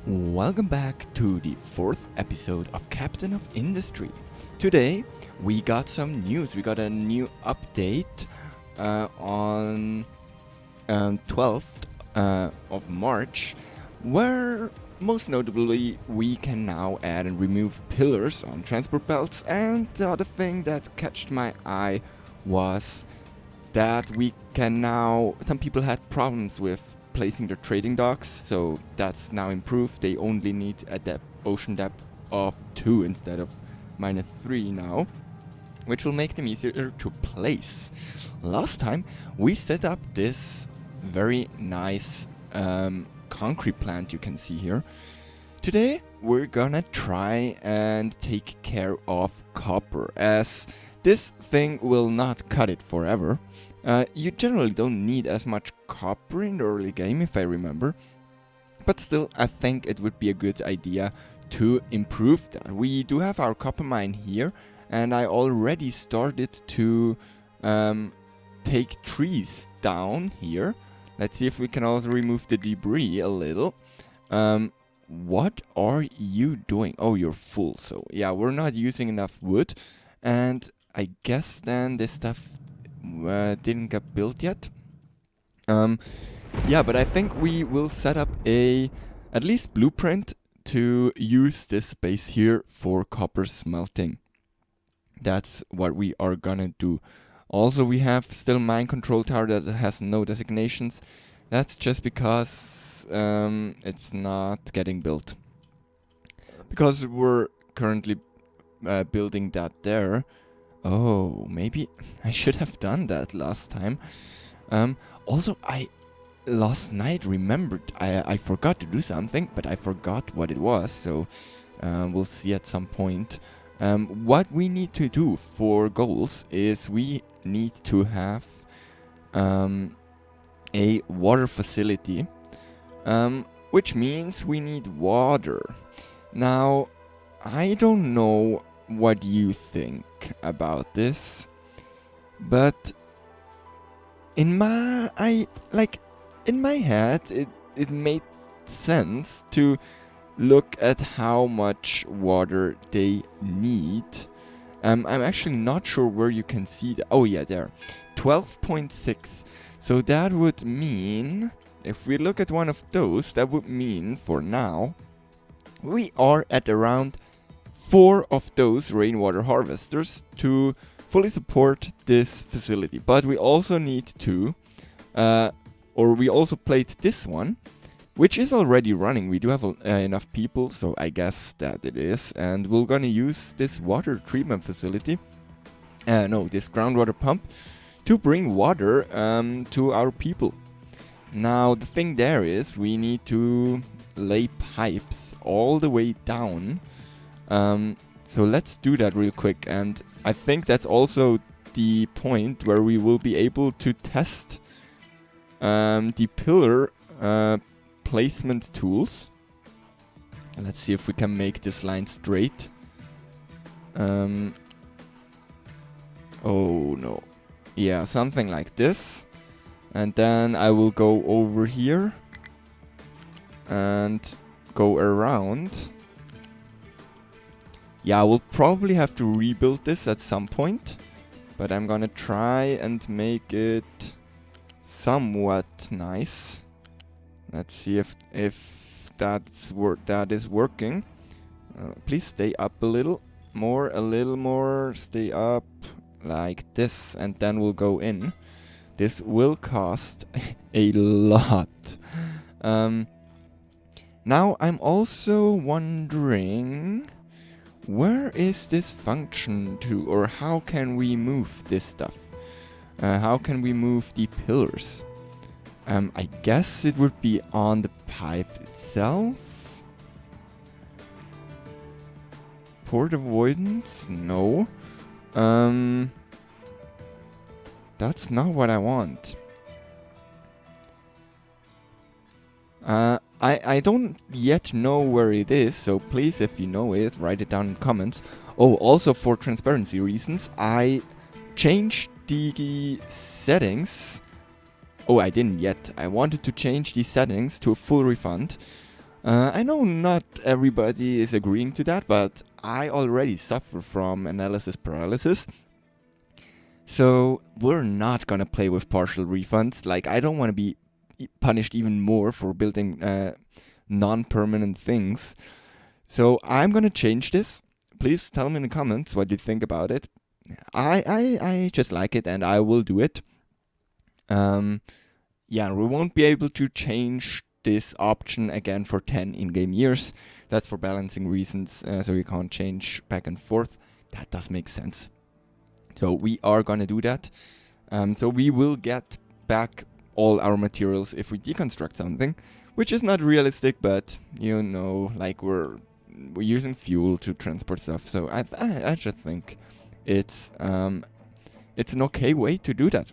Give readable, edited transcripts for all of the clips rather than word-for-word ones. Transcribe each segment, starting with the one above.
Welcome back to the fourth episode of Captain of Industry. Today we got some news. We got a new update on 12th of March, where most notably we can now add and remove pillars on transport belts. And the other thing that catched my eye was that we can now, some people had problems with placing their trading docks, so that's now improved. They only need a ocean depth of 2 instead of -3 now, which will make them easier to place. Last time we set up this very nice concrete plant you can see here. Today we're gonna try and take care of copper, as this thing will not cut it forever. You generally don't need as much copper in the early game, if I remember. But still, I think it would be a good idea to improve that. We do have our copper mine here, and I already started to take trees down here. Let's see if we can also remove the debris a little. What are you doing? Oh, you're full. So yeah, we're not using enough wood, and I guess then this stuff didn't get built yet. Yeah, but I think we will set up at least blueprint to use this space here for copper smelting. That's what we are gonna do. Also, we have still mine control tower that has no designations. That's just because it's not getting built. Because we're currently building that there. Oh, maybe I should have done that last time. Also, last night remembered I forgot to do something, but I forgot what it was, so we'll see at some point. What we need to do for goals is we need to have a water facility, which means we need water. Now, I don't know what you think about this, but in my head it made sense to look at how much water they need. I'm actually not sure where you can see that. Oh yeah, there, 12.6. So that would mean, if we look at one of those, that would mean for now we are at around 4 of those rainwater harvesters to fully support this facility. But we also need to, we also played this one, which is already running. We do have enough people, so I guess that it is. And we're gonna use this water treatment facility, this groundwater pump, to bring water to our people. Now, the thing there is, we need to lay pipes all the way down. So let's do that real quick, and I think that's also the point where we will be able to test the pillar placement tools. Let's see if we can make this line straight. Oh no. Yeah, something like this. And then I will go over here and go around. Yeah, we'll probably have to rebuild this at some point, but I'm gonna try and make it somewhat nice. Let's see if that is working. Please stay up a little more, stay up like this, and then we'll go in. This will cost a lot. Now I'm also wondering, where is this function to, or how can we move this stuff? How can we move the pillars? I guess it would be on the pipe itself. Port avoidance? No. That's not what I want. I don't yet know where it is, so please, if you know it, write it down in comments. Oh, also for transparency reasons, I changed the settings. Oh, I didn't yet. I wanted to change the settings to a full refund. I know not everybody is agreeing to that, but I already suffer from analysis paralysis. So we're not gonna play with partial refunds. Like, I don't want to be punished even more for building non-permanent things. So I'm gonna change this. Please tell me in the comments what you think about it. I just like it, and I will do it. Yeah, we won't be able to change this option again for 10 in-game years. That's for balancing reasons, so we can't change back and forth. That does make sense. So we are gonna do that. So we will get back all our materials if we deconstruct something, which is not realistic, but you know, like we're using fuel to transport stuff. So I just think it's an okay way to do that.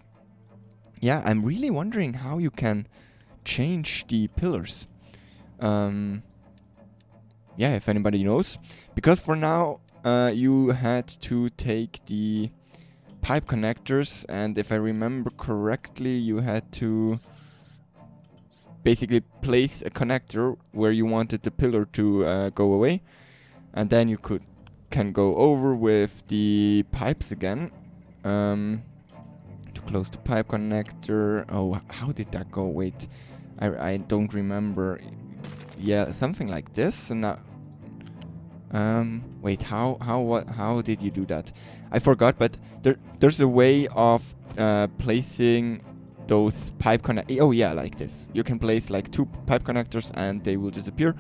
Yeah, I'm really wondering how you can change the pillars. Yeah, if anybody knows, because for now you had to take the pipe connectors, and if I remember correctly, you had to basically place a connector where you wanted the pillar to go away, and then you can go over with the pipes again to close the pipe connector. Oh, how did that go? Wait, I don't remember. Yeah, something like this. And wait, how did you do that? I forgot, but there's a way of placing those pipe connectors. Oh yeah, like this. You can place like 2 pipe connectors and they will disappear,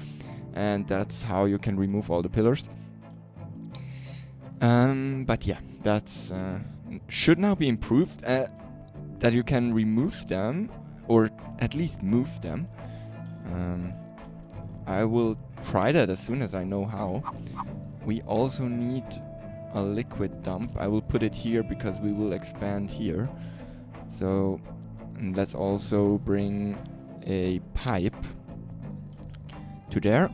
and that's how you can remove all the pillars. But yeah, that's should now be improved. That you can remove them, or at least move them. I will try that as soon as I know how. We also need a liquid dump. I will put it here because we will expand here. So let's also bring a pipe to there.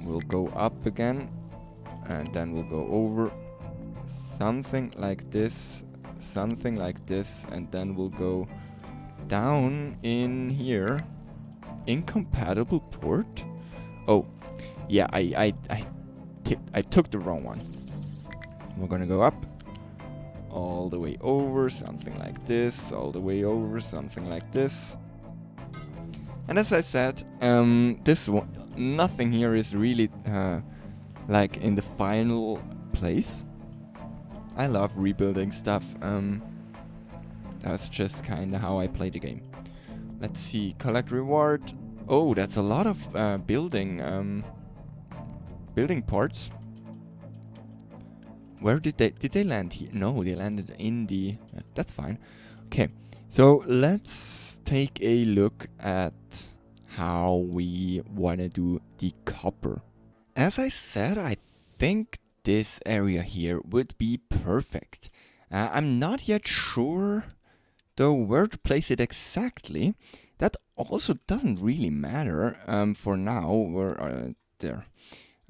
We'll go up again, and then we'll go over. Something like this, and then we'll go down in here. Incompatible port? Oh, yeah, I took the wrong one. We're gonna go up, all the way over, something like this, all the way over, something like this. And as I said, nothing here is really like in the final place. I love rebuilding stuff. That's just kind of how I play the game. Let's see, collect reward. Oh, that's a lot of building parts. Where did they land here? No, they landed in the. That's fine. Okay, so let's take a look at how we wanna do the copper. As I said, I think this area here would be perfect. I'm not yet sure though where to place it exactly. That also doesn't really matter for now. We're there.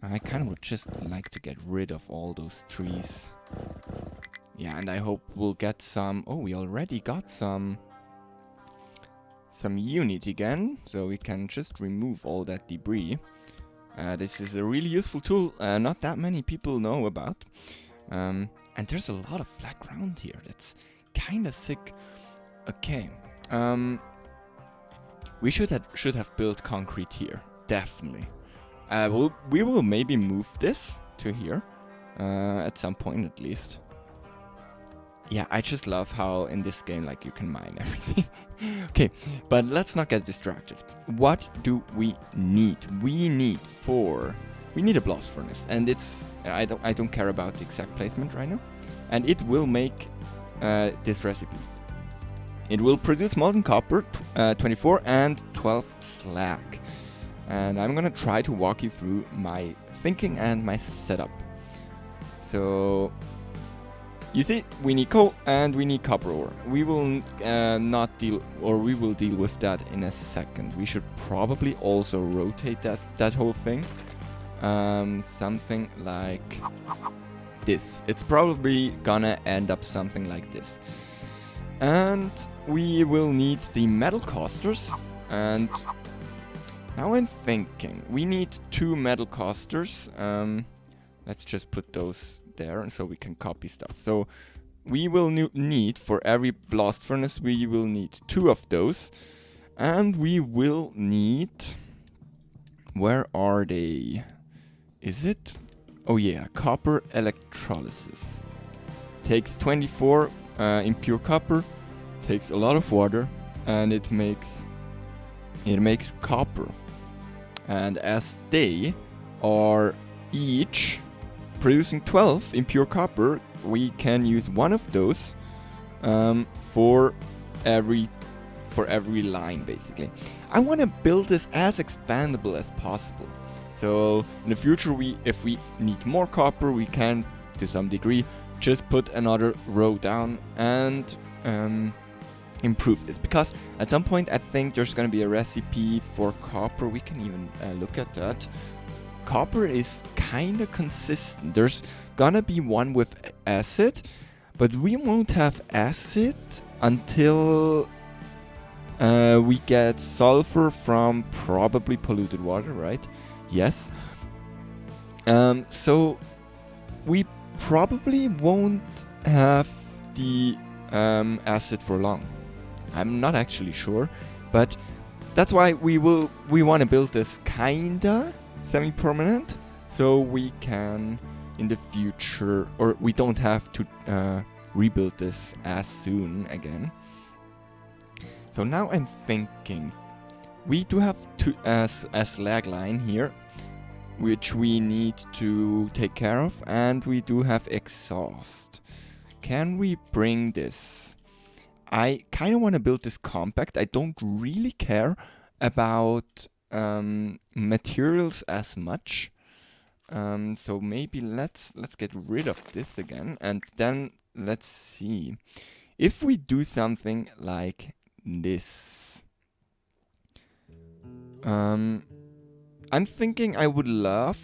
I kind of would just like to get rid of all those trees. Yeah, and I hope we'll get some. Oh, we already got some unit again, so we can just remove all that debris. This is a really useful tool. Not that many people know about. And there's a lot of flat ground here. That's kind of sick. Okay. We should have built concrete here. Definitely. We will maybe move this to here. At some point at least. Yeah, I just love how in this game, like, you can mine everything. Okay, but let's not get distracted. What do we need? We need a blast furnace, and it's I don't care about the exact placement right now, and it will make this recipe. It will produce molten copper, 24 and 12 slag, and I'm gonna try to walk you through my thinking and my setup. So. You see, we need coal and we need copper ore. We will we will deal with that in a second. We should probably also rotate that whole thing. Something like this. It's probably gonna end up something like this. And we will need the metal casters, and Now I'm thinking, we need 2 metal casters. Let's just put those there so we can copy stuff. So we will need, for every blast furnace, we will need 2 of those. And we will need... Where are they? Is it? Oh yeah, copper electrolysis. Takes 24 impure copper, takes a lot of water, and it makes copper. And as they are each producing 12 impure copper, we can use one of those for every line, basically. I want to build this as expandable as possible. So in the future, if we need more copper, we can, to some degree, just put another row down and improve this. Because at some point, I think there's going to be a recipe for copper. We can even look at that. Copper is kind of consistent. There's going to be one with acid, but we won't have acid until we get sulfur from probably polluted water, right? Yes. So we probably won't have the acid for long. I'm not actually sure, but that's why we want to build this kinda semi-permanent, so we can in the future, or we don't have to rebuild this as soon again. So now I'm thinking, we do have a slag line here, which we need to take care of, and we do have exhaust. Can we bring this? I kind of want to build this compact. I don't really care about materials as much. So maybe let's get rid of this again, and then let's see if we do something like this. I'm thinking I would love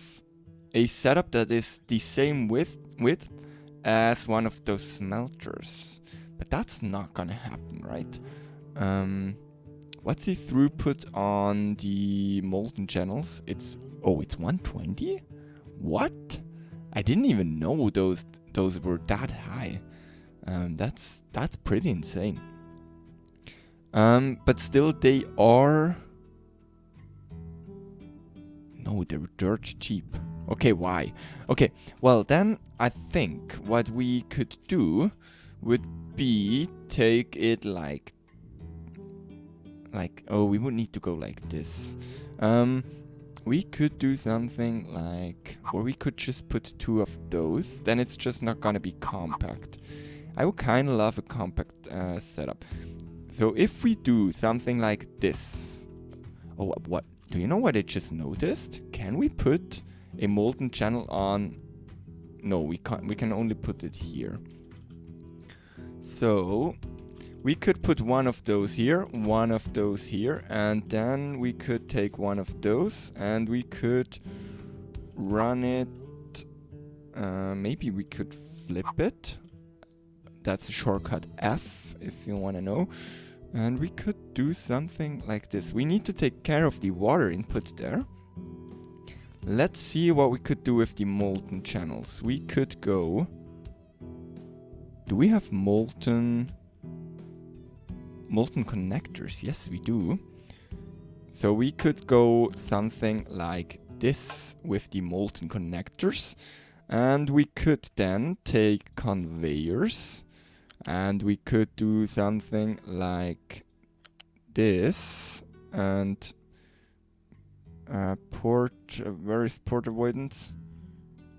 a setup that is the same width as one of those smelters, but that's not gonna happen, right? What's the throughput on the molten channels? It's 120? What? I didn't even know those were that high. That's pretty insane. But still, they are... No, they're dirt cheap. Okay, why? Okay, well then I think what we could do would be take it like we would need to go like this. We could do something like, or we could just put 2 of those. Then it's just not gonna be compact. I would kind of love a compact setup. So if we do something like this, oh, what? Do you know what I just noticed? Can we put a molten channel on? No, we can't. We can only put it here. So we could put one of those here, one of those here, and then we could take one of those and we could run it. Maybe we could flip it. That's a shortcut F, if you want to know. And we could do something like this. We need to take care of the water input there. Let's see what we could do with the molten channels. We could go... Do we have molten connectors? Yes, we do. So we could go something like this with the molten connectors. And we could then take conveyors. And we could do something like this, and where is port avoidance?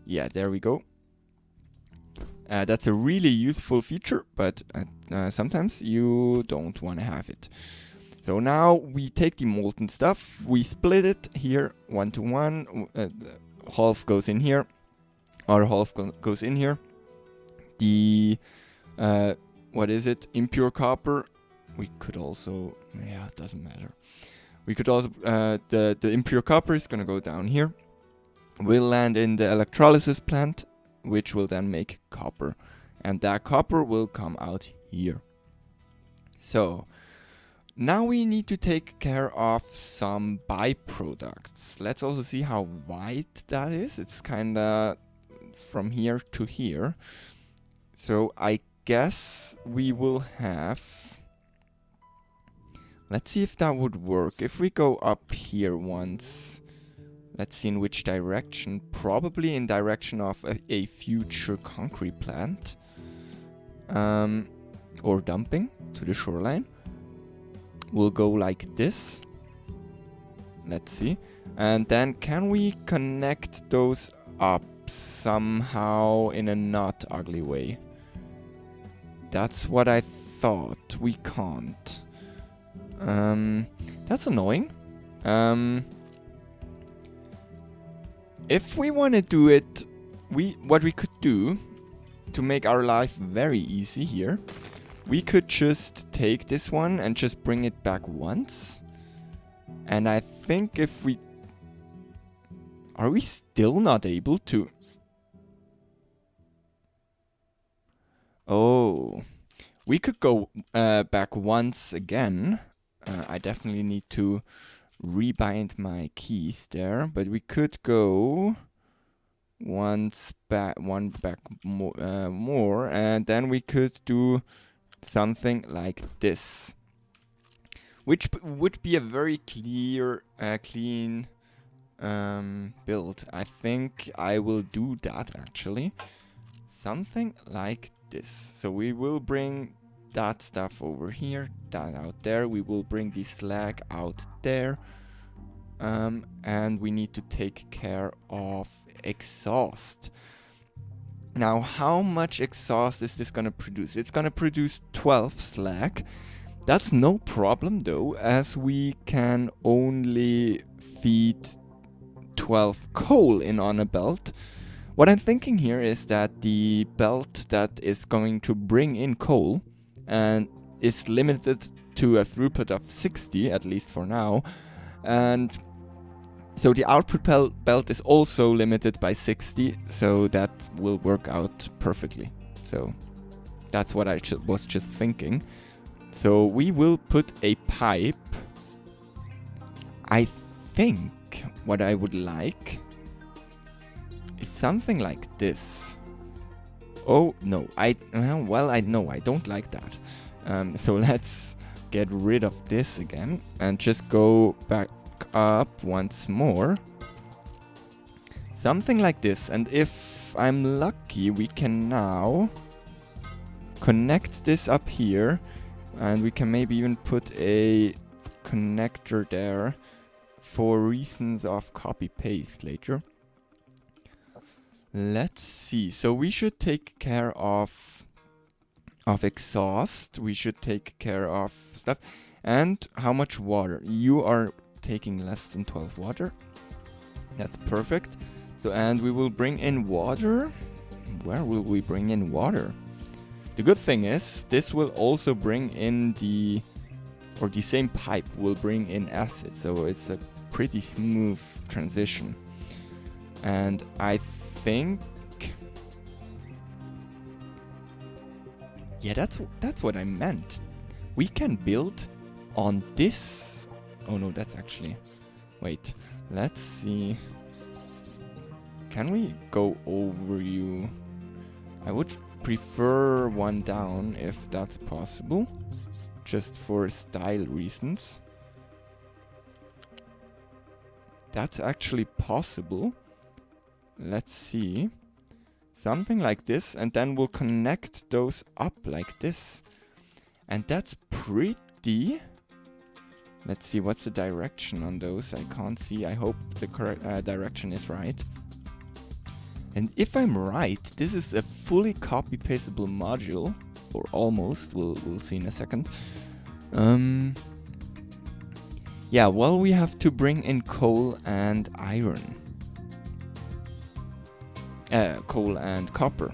Yeah, there we go. That's a really useful feature, but sometimes you don't want to have it. So now we take the molten stuff, we split it here 1 to 1. Half goes in here, other half goes in here. The what is it? Impure copper. We could also, yeah, it doesn't matter. We could also, the impure copper is gonna go down here. Will land in the electrolysis plant, which will then make copper. And that copper will come out here. So, Now we need to take care of some byproducts. Let's also see how wide that is. It's kind of from here to here. So I guess we will have... Let's see if that would work. If we go up here once, let's see in which direction. Probably in direction of a future concrete plant. Or dumping to the shoreline. We'll go like this. Let's see. And then can we connect those up somehow in a not ugly way? That's what I thought. We can't. That's annoying. If we want to do it, what we could do to make our life very easy here, we could just take this one and just bring it back once. And I think if we... Are we still not able to... Oh. We could go back once again. I definitely need to rebind my keys there. But we could go one back more. And then we could do... something like this, which would be a very clean build. I think I will do that actually. Something like this. So we will bring that stuff over here, that out there. We will bring the slag out there. And we need to take care of exhaust. Now, how much exhaust is this going to produce? It's going to produce 12 slag. That's no problem though, as we can only feed 12 coal in on a belt. What I'm thinking here is that the belt that is going to bring in coal and is limited to a throughput of 60, at least for now. And so the output belt is also limited by 60, so that will work out perfectly. So that's what I was just thinking. So we will put a pipe. I think what I would like is something like this. Oh, no. I don't like that. So let's get rid of this again and just go back up once more. Something like this. And if I'm lucky, we can now connect this up here. And we can maybe even put a connector there for reasons of copy-paste later. Let's see. So we should take care of exhaust. We should take care of stuff. And how much water? You are taking less than 12 water. That's perfect. So, and we will bring in water. Where will we bring in water? The good thing is, this will also bring in the same pipe will bring in acid. So it's a pretty smooth transition. And I think, yeah, that's what I meant. We can build on this. Oh no, that's actually, wait, let's see. Can we go over you? I would prefer one down if that's possible, just for style reasons. That's actually possible. Let's see. Something like this, and then we'll connect those up like this. And that's pretty... Let's see, what's the direction on those? I can't see. I hope the correct direction is right. And if I'm right, this is a fully copy-pastable module, or almost. We'll see in a second. Yeah, well, we have to bring in coal and iron. Coal and copper.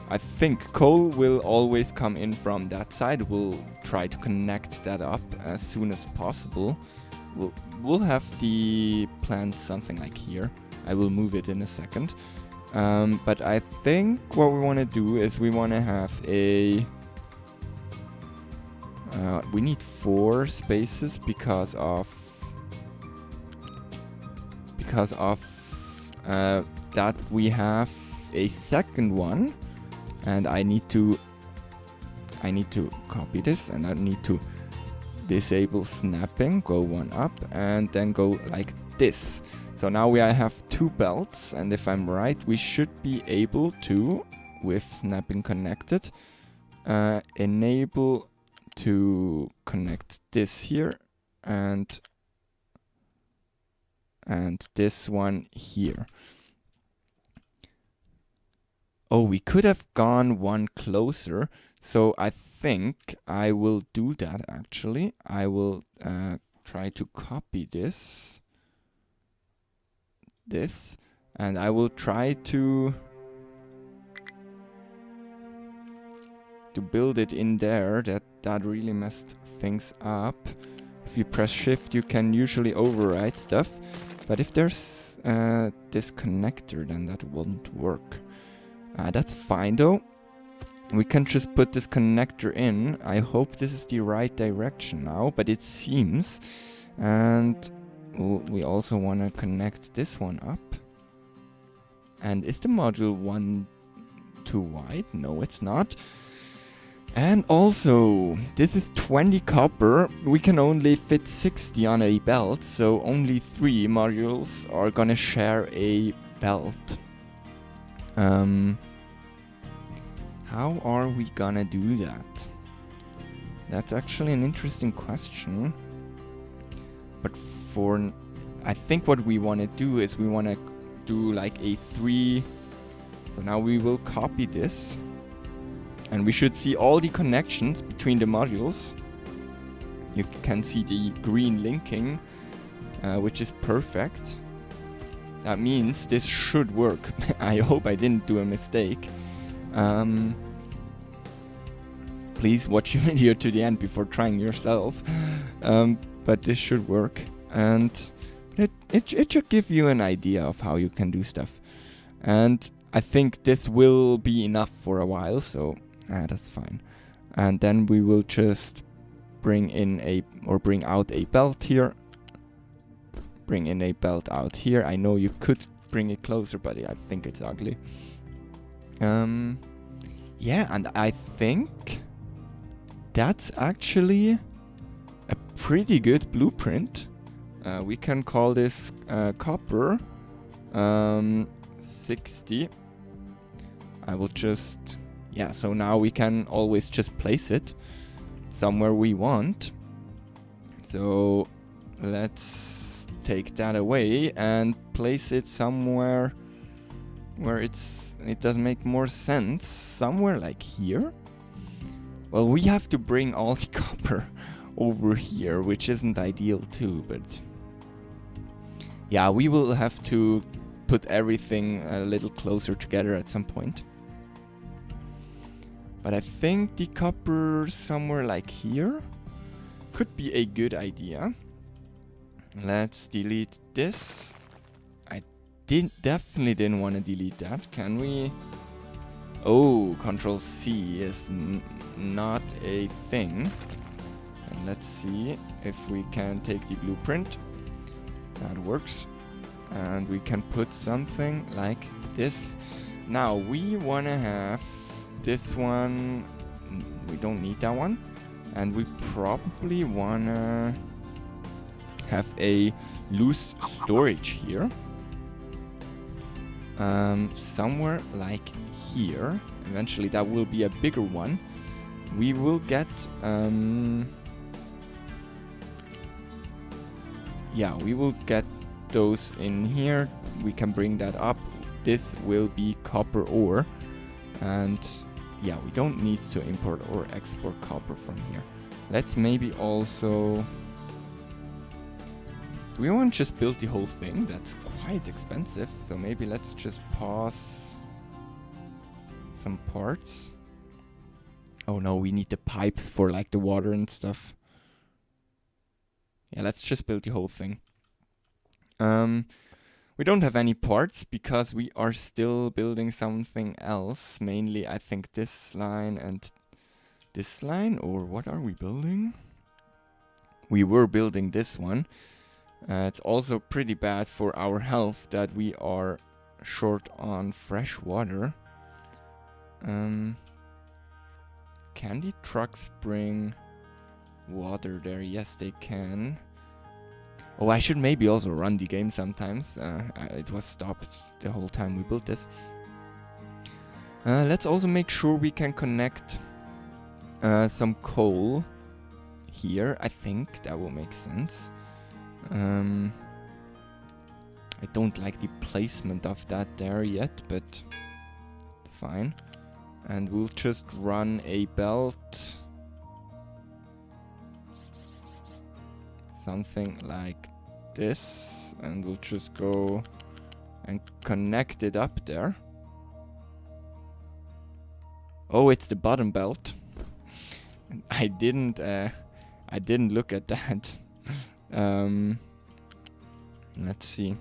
I think coal will always come in from that side. We'll try to connect that up as soon as possible. We'll have the plant something like here. I will move it in a second. But I think what we want to do is we want to have a... We need 4 spaces because of that we have a second one, and I need to copy this, and I need to disable snapping, go one up, and then go like this. So now I have 2 belts, and if I'm right, we should be able to, with snapping connected, enable to connect this here and this one here. Oh, we could have gone one closer, so I think I will do that actually. I will try to copy this, and I will try to build it in there. That really messed things up. If you press shift, you can usually override stuff, but if there's this connector, then that won't work. That's fine though. We can just put this connector in. I hope this is the right direction now, but it seems. And we also want to connect this one up. And is the module 1 too wide? No, it's not. And also, this is 20 copper. We can only fit 60 on a belt, so only 3 modules are gonna share a belt. How are we gonna do that? That's actually an interesting question. But I think what we want to do is we want to do like a 3. So now we will copy this. And we should see all the connections between the modules. You can see the green linking, which is perfect. That means this should work. I hope I didn't do a mistake. Please watch the video to the end before trying yourself. But this should work. And it should give you an idea of how you can do stuff. And I think this will be enough for a while, so that's fine. And then we will just bring out a belt here. Bring in a belt out here. I know you could bring it closer, but I think it's ugly. Yeah, and I think that's actually a pretty good blueprint. We can call this copper 60. I will just, so now we can always just place it somewhere we want. So let's take that away and place it somewhere where it does make more sense. Somewhere like here. Well, we have to bring all the copper over here, which isn't ideal too, but yeah, we will have to put everything a little closer together at some point. But I think the copper somewhere like here could be a good idea. Let's delete this. I definitely didn't want to delete that. Can we? Oh, Control C is not a thing. And let's see if we can take the blueprint. That works. And we can put something like this. Now we want to have this one. We don't need that one. And we probably want to have a loose storage here. Somewhere like here. Eventually that will be a bigger one. We will get we will get those in here. We can bring that up. This will be copper ore, and yeah, we don't need to import or export copper from here. Let's maybe also, do we want to just build the whole thing? That's quite expensive, so maybe let's just pause some parts. Oh no, we need the pipes for like the water and stuff. Yeah, let's just build the whole thing. We don't have any parts because we are still building something else. Mainly, I think this line and this line, or what are we building? We were building this one. It's also pretty bad for our health that we are short on fresh water. Can the trucks bring water there? Yes, they can. Oh, I should maybe also run the game sometimes. It was stopped the whole time we built this. Let's also make sure we can connect some coal here. I think that will make sense. I don't like the placement of that there yet, but it's fine. And we'll just run a belt. Something like this. And we'll just go and connect it up there. Oh, it's the bottom belt. I didn't look at that. Let's see.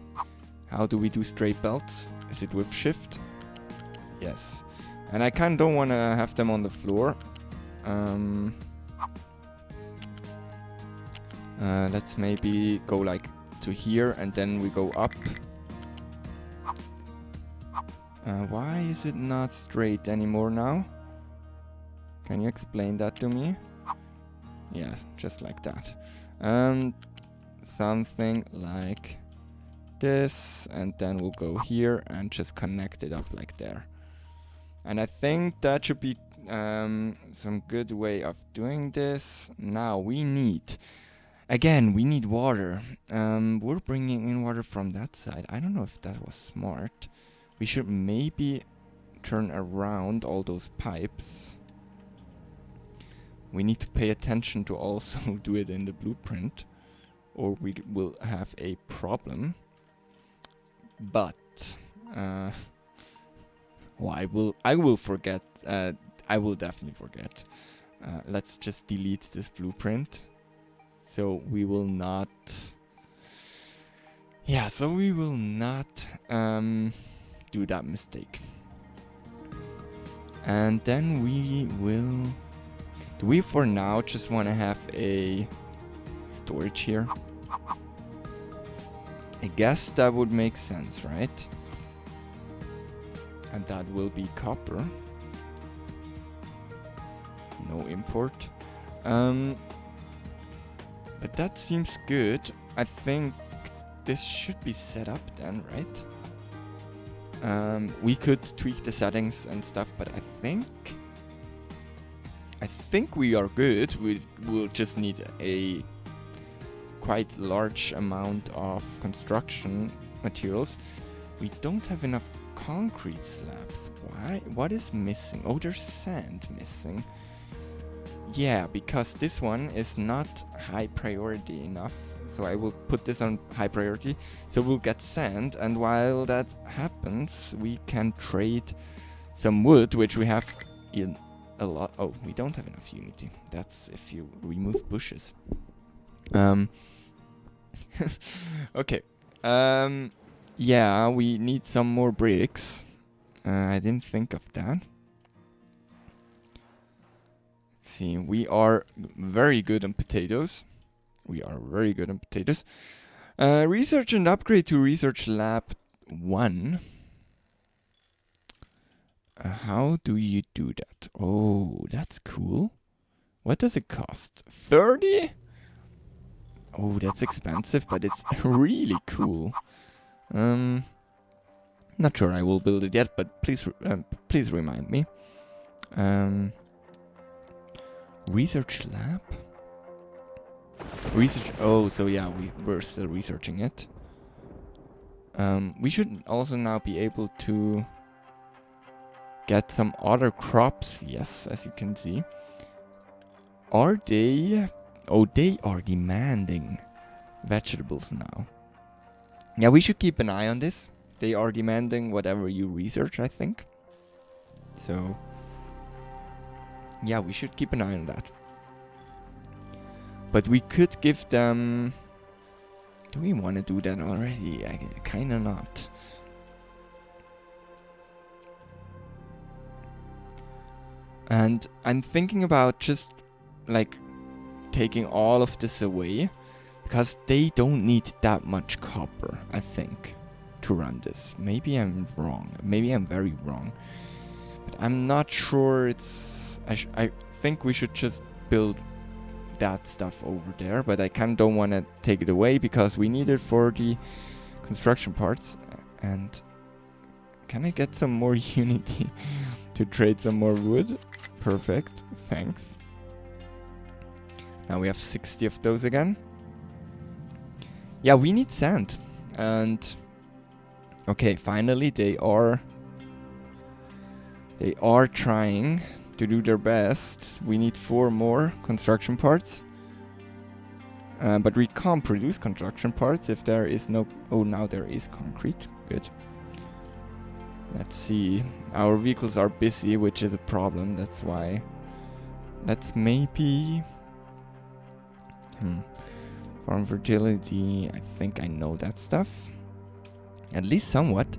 How do we do straight belts? Is it with shift? Yes. And I kind of don't want to have them on the floor. Let's maybe go like to here and then we go up. Why is it not straight anymore now? Can you explain that to me? Yeah, just like that. Something like this, and then we'll go here and just connect it up like there. And I think that should be some good way of doing this. Now we need, again, we need water. We're bringing in water from that side. I don't know if that was smart. We should maybe turn around all those pipes. We need to pay attention to also do it in the blueprint, or we will have a problem. But I will forget. I will definitely forget. Let's just delete this blueprint, so we will not. Yeah, so we will not do that mistake. And then we will. Do we for now just want to have a storage here? I guess that would make sense, right? And that will be copper. No import. But that seems good. I think this should be set up then, right? We could tweak the settings and stuff, but I think we are good. We will just need a quite large amount of construction materials. We don't have enough concrete slabs. Why? What is missing? Oh, there's sand missing. Yeah, because this one is not high priority enough. So I will put this on high priority. So we'll get sand, and while that happens, we can trade some wood, which we have in a lot. Oh, we don't have enough unity. That's if you remove bushes. Okay. Yeah, we need some more bricks. I didn't think of that. Let's see, we are very good on potatoes. Research and upgrade to research lab 1. How do you do that? Oh, that's cool. What does it cost? 30? Oh, that's expensive, but it's really cool. Not sure I will build it yet, but please remind me. Research lab? Research. Oh, so yeah, we're still researching it. We should also now be able to get some other crops. Yes, as you can see. Are they? Oh, they are demanding vegetables now. Yeah, we should keep an eye on this. They are demanding whatever you research, I think. So, yeah, we should keep an eye on that. But we could give them... Do we want to do that already? Kinda not. And I'm thinking about just like taking all of this away, because they don't need that much copper, I think, to run this. Maybe I'm wrong. Maybe I'm very wrong. But I'm not sure it's... I think we should just build that stuff over there, but I kind of don't want to take it away because we need it for the construction parts. And can I get some more unity to trade some more wood? Perfect, thanks. Now we have 60 of those again. Yeah, we need sand. And okay, finally they are trying to do their best. We need 4 more construction parts. But we can't produce construction parts if there is no... Oh, now there is concrete. Good. Let's see. Our vehicles are busy, which is a problem. That's why. Let's maybe... Farm fertility. I think I know that stuff. At least somewhat.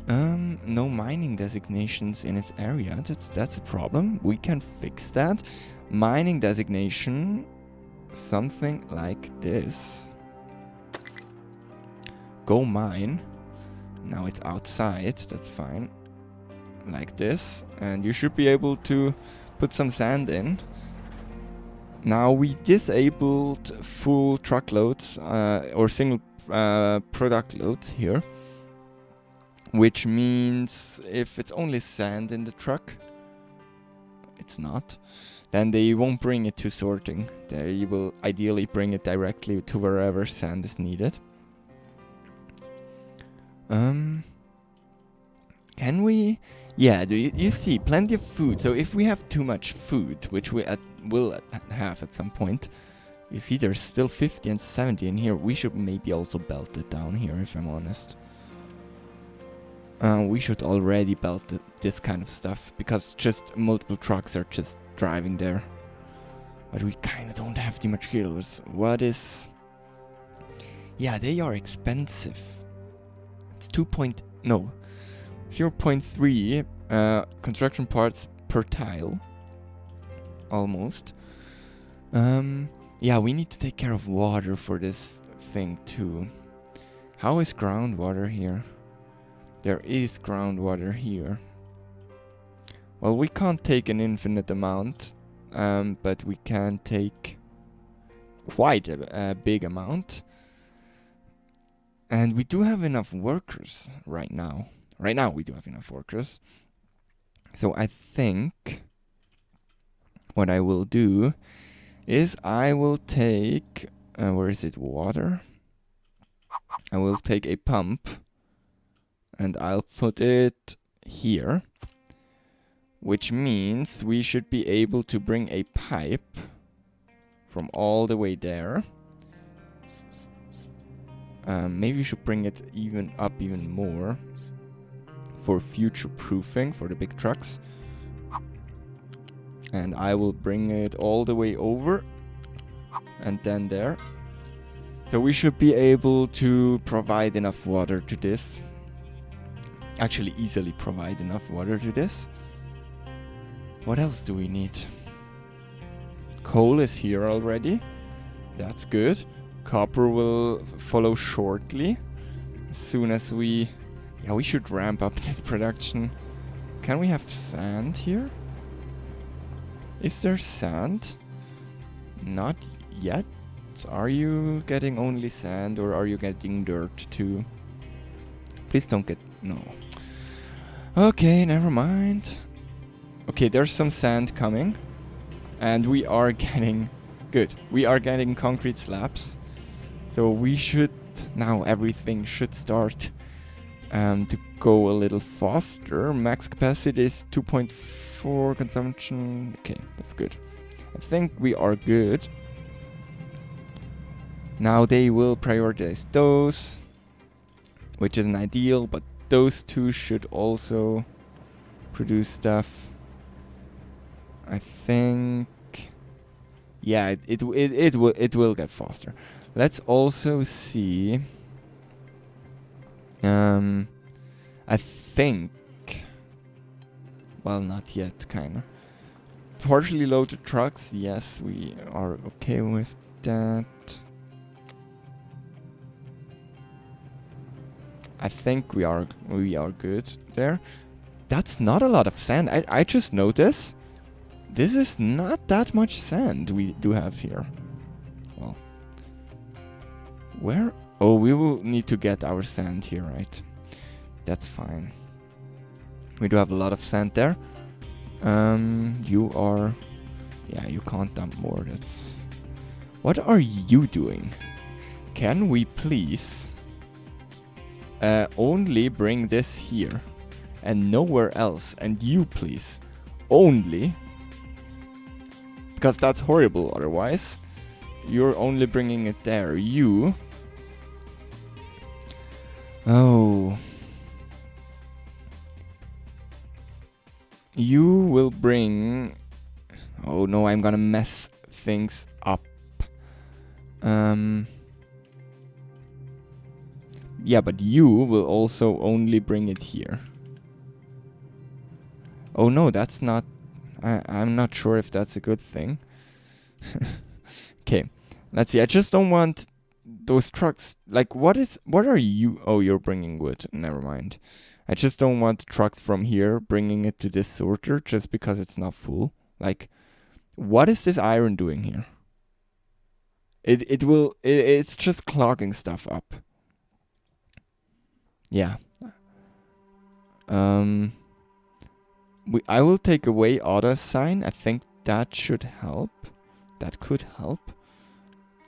No mining designations in its area. That's a problem. We can fix that. Mining designation, something like this. Go mine. Now it's outside. That's fine. Like this, and you should be able to put some sand in. Now we disabled full truckloads or single product loads here. Which means if it's only sand in the truck, it's not, then they won't bring it to sorting. They will ideally bring it directly to wherever sand is needed. Can we? Yeah, you see, plenty of food. So if we have too much food, which we will have at some point, you see there's still 50 and 70 in here. We should maybe also belt it down here, if I'm honest. We should already belt this kind of stuff, because just multiple trucks are just driving there. But we kind of don't have the materials. What is... Yeah, they are expensive. It's 0.3 construction parts per tile. Almost. Yeah, we need to take care of water for this thing too. How is groundwater here? There is groundwater here. Well, we can't take an infinite amount, but we can take quite a big amount. And we do have enough workers right now. Right now we do have enough workers. So I think what I will do is I will take... where is it? Water? I will take a pump. And I'll put it here. Which means we should be able to bring a pipe from all the way there. Maybe we should bring it even more for future proofing for the big trucks. And I will bring it all the way over and then there. So we should be able to provide enough water to this. Actually easily provide enough water to this. What else do we need? Coal is here already. That's good. Copper will follow shortly. As soon as we... Yeah, we should ramp up this production. Can we have sand here? Is there sand? Not yet. Are you getting only sand or are you getting dirt too? Please don't get... No. Okay, never mind. Okay, there's some sand coming. And we are getting... Good. We are getting concrete slabs. So we should... Now everything should start to go a little faster. Max capacity is 2.4 consumption. Okay, that's good. I think we are good. Now they will prioritize those, which isn't ideal, but those two should also produce stuff. I think, yeah, it will get faster. Let's also see. I think, well, not yet, kinda. partially loaded trucks. Yes, we are okay with that. I think we are good there. That's not a lot of sand. I just noticed this is not that much sand we do have here. Well, where? Oh, we will need to get our sand here, right? That's fine. We do have a lot of sand there. You are... Yeah, you can't dump more. That's... What are you doing? Can we please only bring this here and nowhere else? And you please only... Because that's horrible otherwise. You're only bringing it there. You... Oh... You will bring... Oh no, I'm gonna mess things up. Yeah, but you will also only bring it here. Oh no, that's not... I'm not sure if that's a good thing. Okay, let's see. I just don't want those trucks... Like, what are you... Oh, you're bringing wood. Never mind. I just don't want trucks from here bringing it to this sorter just because it's not full. Like, what is this iron doing here? It's just clogging stuff up. Yeah. I will take away auto sign. I think that should help. That could help.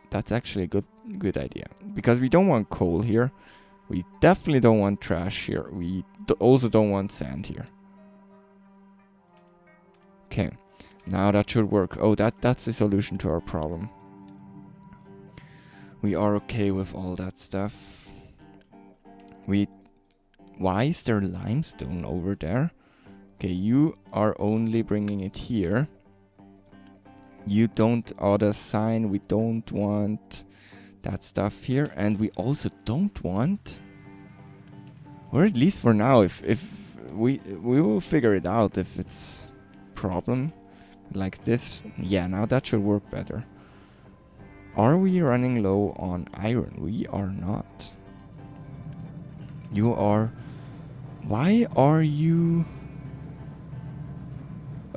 That's actually a good idea. Because we don't want coal here. We definitely don't want trash here. We also don't want sand here. Okay. Now that should work. Oh, that's the solution to our problem. We are okay with all that stuff. Why is there limestone over there? Okay, you are only bringing it here. You don't auto sign. We don't want that stuff here, and we also don't want, or at least for now, if we will figure it out if it's problem like this. Yeah, now that should work better. Are we running low on iron? We are not. You are... Why are you...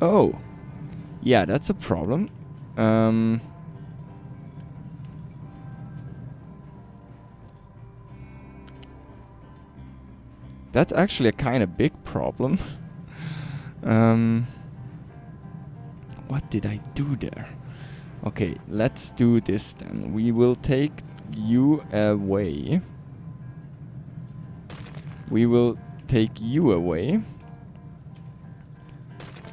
Oh, yeah, that's a problem. That's actually a kind of big problem. What did I do there? Okay, let's do this then. We will take you away. We will take you away.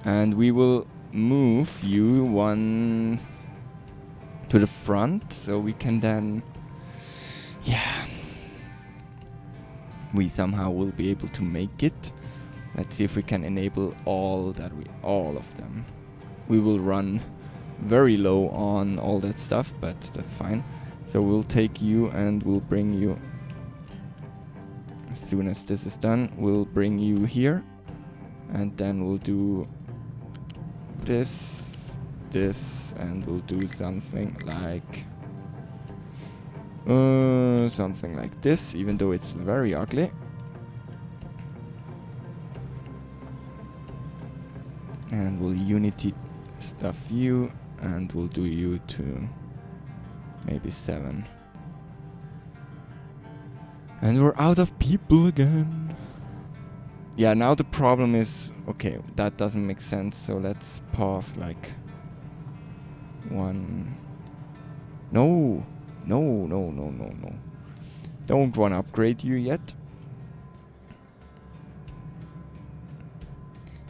And we will move you one to the front so we can then... Yeah. We somehow will be able to make it. Let's see if we can enable all of them. We will run very low on all that stuff, but that's fine. So we'll take you and we'll bring you, as soon as this is done, we'll bring you here. And then we'll do this, and we'll do something like this, even though it's very ugly. And we'll unity stuff you, and we'll do you to maybe 7. And we're out of people again. Yeah, now the problem is, okay, that doesn't make sense, so let's pause like 1. No. Don't want to upgrade you yet.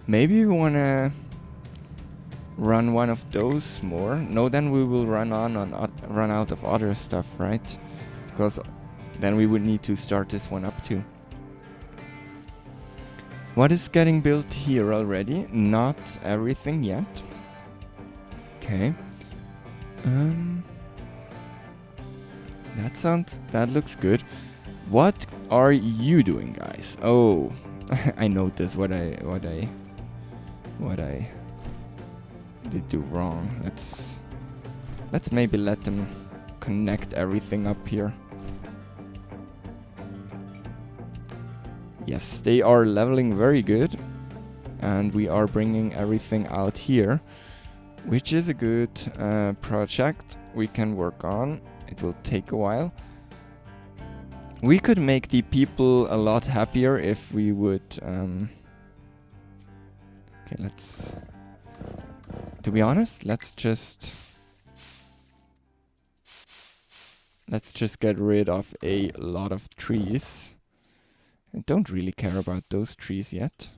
Maybe we want to run one of those more. No, then we will run out of other stuff, right? Because then we would need to start this one up too. What is getting built here already? Not everything yet. Okay. That looks good. What are you doing, guys? Oh, they do wrong? Let's maybe let them connect everything up here. Yes, they are leveling very good, and we are bringing everything out here, which is a good project we can work on. It will take a while. We could make the people a lot happier if we would... okay, let's... To be honest, let's just get rid of a lot of trees. I don't really care about those trees yet.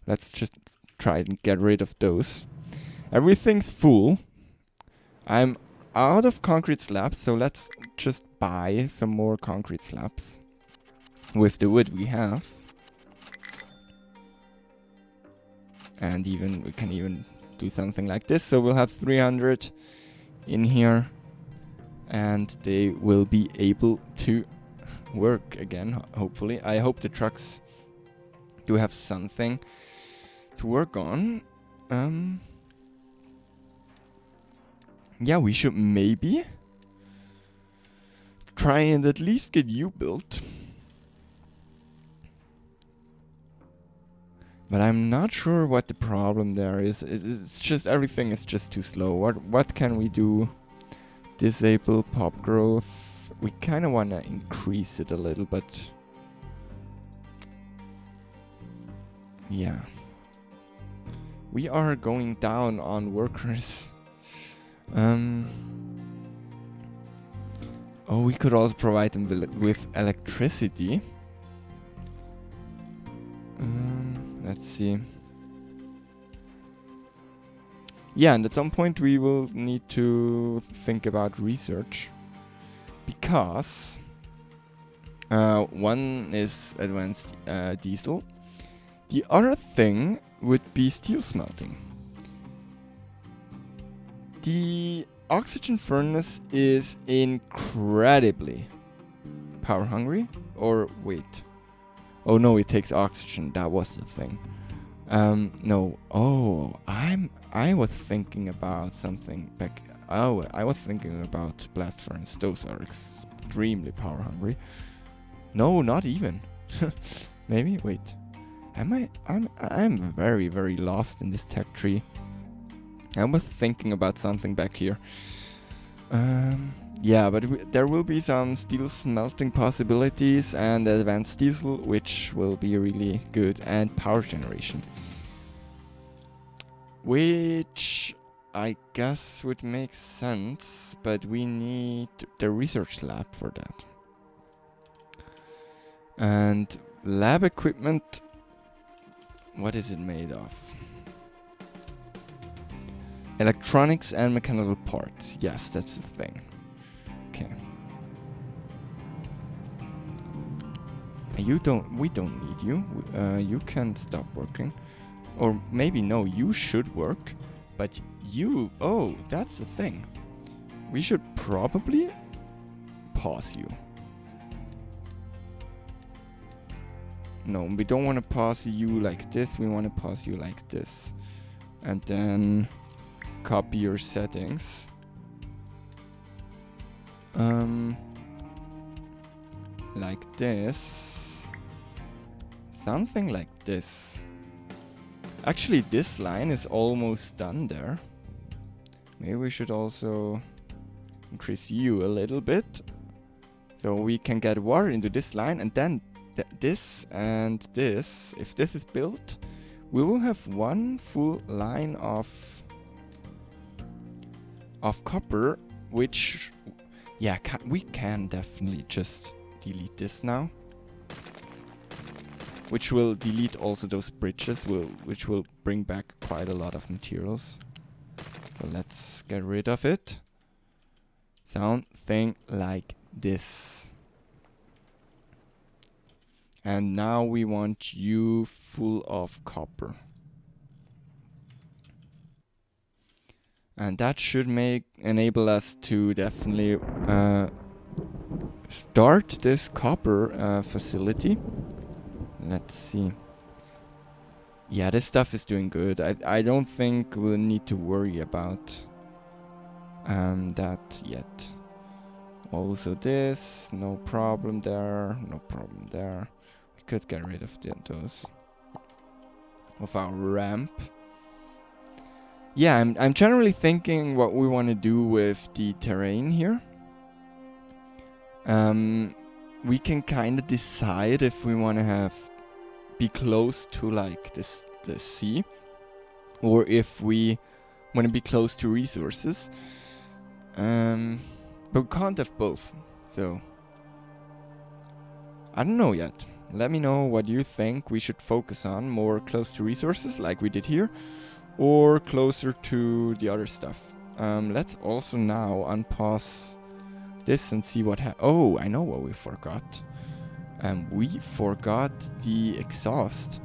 Let's just try and get rid of those. Everything's full. I'm out of concrete slabs, so let's just buy some more concrete slabs with the wood we have. And we can even do something like this. So we'll have 300 in here, and they will be able to work again, hopefully. I hope the trucks do have something to work on. Yeah, we should maybe try and at least get you built. But I'm not sure what the problem there is. It's just everything is just too slow. What can we do? Disable pop growth. We kind of want to increase it a little, but yeah. We are going down on workers. Oh, we could also provide them with electricity. Let's see. Yeah, and at some point we will need to think about research, because one is advanced diesel. The other thing would be steel smelting. The oxygen furnace is incredibly power hungry. Or wait. Oh no, it takes oxygen. That was the thing. No. Oh, I was thinking about something back. Oh, I was thinking about blast furnace. Those are extremely power hungry. No, not even. Maybe. Wait. I'm very, very lost in this tech tree. I was thinking about something back here. Yeah, but there will be some steel smelting possibilities and advanced diesel, which will be really good, and power generation, which I guess would make sense, but we need the research lab for that. And lab equipment, what is it made of? Electronics and mechanical parts. Yes, that's the thing. Okay. We don't need you. You can stop working. Or maybe no, you should work. But you, oh, that's the thing. We should probably pause you. No, we don't want to pause you like this. We want to pause you like this. And then copy your settings. Like this. Something like this. Actually, this line is almost done there. Maybe we should also increase you a little bit, so we can get water into this line, and then this and this. If this is built, we will have one full line of copper, which, yeah, we can definitely just delete this now. Which will delete also those bridges, which will bring back quite a lot of materials. So let's get rid of it. Something like this. And now we want you full of copper. And that should enable us to definitely start this copper facility. Let's see. Yeah, this stuff is doing good. I don't think we'll need to worry about that yet. Also this, no problem there, no problem there. We could get rid of those. Of our ramp. Yeah, I'm generally thinking what we want to do with the terrain here. We can kind of decide if we want to be close to like the sea, or if we want to be close to resources. But we can't have both, so I don't know yet. Let me know what you think we should focus on, more close to resources like we did here, or closer to the other stuff. Let's also now unpause this and see what oh, I know what we forgot. We forgot the exhaust.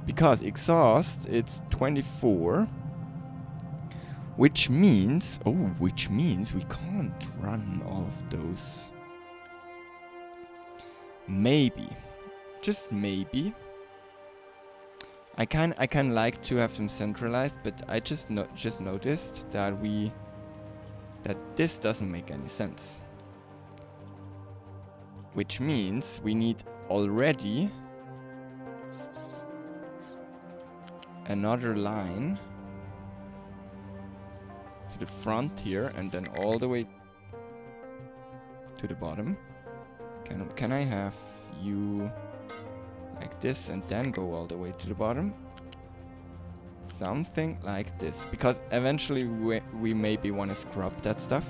Because exhaust, it's 24. Which means we can't run all of those. Maybe. Just maybe. I can like to have them centralized, but I just noticed that this doesn't make any sense. Which means we need already another line to the front here and then all the way to the bottom. Can I have you like this and then go all the way to the bottom? Something like this, because eventually we maybe want to scrub that stuff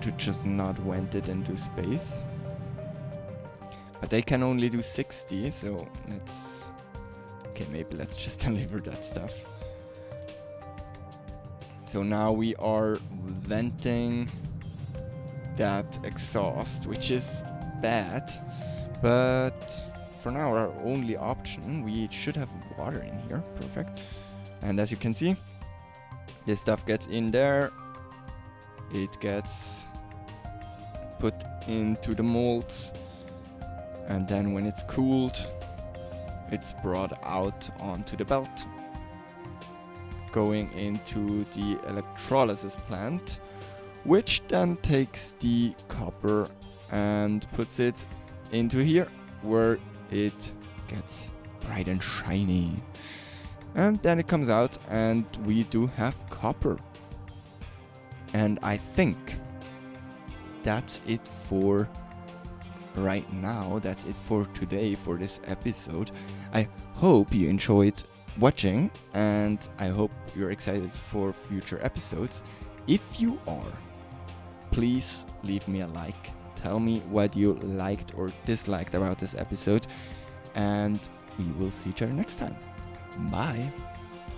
to just not vent it into space. But they can only do 60, so maybe let's just deliver that stuff. So now we are venting that exhaust, which is bad, but for now our only option, we should have water in here. Perfect. And as you can see, this stuff gets in there, it gets put into the molds, and then when it's cooled, it's brought out onto the belt, going into the electrolysis plant, which then takes the copper and puts it into here, where it gets bright and shiny. And then it comes out and we do have copper. And I think that's it for right now. That's it for today, for this episode. I hope you enjoyed watching, and I hope you're excited for future episodes. If you are, please leave me a like. Tell me what you liked or disliked about this episode, and we will see each other next time. Bye.